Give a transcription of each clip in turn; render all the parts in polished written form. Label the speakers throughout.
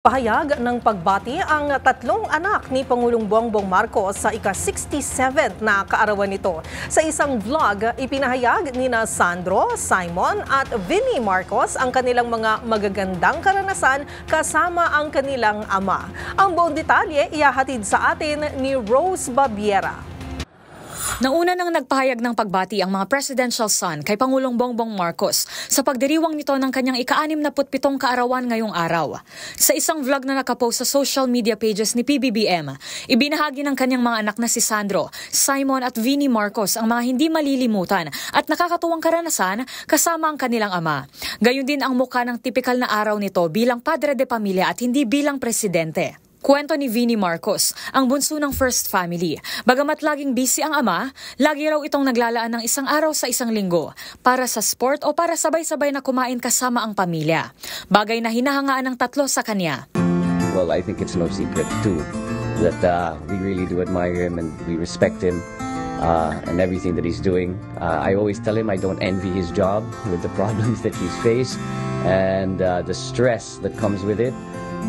Speaker 1: Pahayag ng pagbati ang tatlong anak ni Pangulong Bongbong Marcos sa ika-67 na kaarawan nito. Sa isang vlog, ipinahayag nina Sandro, Simon at Vinnie Marcos ang kanilang mga magagandang karanasan kasama ang kanilang ama. Ang buong detalye ihahatid sa atin ni Rose Babiera.
Speaker 2: Nauna nang nagpahayag ng pagbati ang mga presidential son kay Pangulong Bongbong Marcos sa pagdiriwang nito ng kanyang ika-67 kaarawan ngayong araw. Sa isang vlog na nakapost sa social media pages ni PBBM, ibinahagi ng kanyang mga anak na si Sandro, Simon at Vinnie Marcos ang mga hindi malilimutan at nakakatuwang karanasan kasama ang kanilang ama. Gayon din ang mukha ng tipikal na araw nito bilang padre de pamilya at hindi bilang presidente. Kwento ni Vinnie Marcos, ang bunso ng first family. Bagamat laging busy ang ama, lagi raw itong naglalaan ng isang araw sa isang linggo para sa sport o para sabay-sabay na kumain kasama ang pamilya. Bagay na hinahangaan ng tatlo sa kanya.
Speaker 3: Well, I think it's no secret too that we really do admire him and we respect him and everything that he's doing. I always tell him I don't envy his job with the problems that he's faced and the stress that comes with it.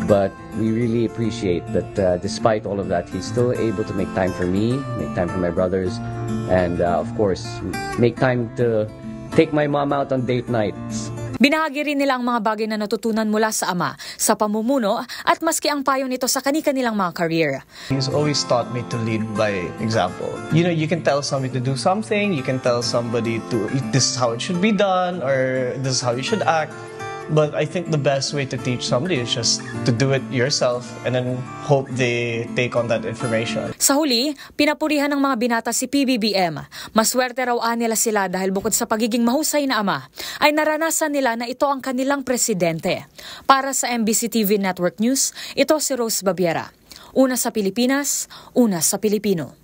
Speaker 3: But we really appreciate that despite all of that, he's still able to make time for me, make time for my brothers, and of course, make time to take my mom out on date nights.
Speaker 2: Binahagi rin nila ang mga bagay na natutunan mula sa ama, sa pamumuno at maski ang payo nito sa kani-kanilang mga career.
Speaker 4: He's always taught me to lead by example. You know, you can tell somebody to do something, you can tell somebody to, this is how it should be done, or this is how you should act. But I think the best way to teach somebody is just to do it yourself and then hope they take on that information.
Speaker 2: Sa huli, pinapurihan ng mga binata si PBBM. Maswerte raw nila sila dahil bukod sa pagiging mahusay na ama, ay naranasan nila na ito ang kanilang presidente. Para sa MBC TV Network News, ito si Rose Babiera. Una sa Pilipinas, una sa Pilipino.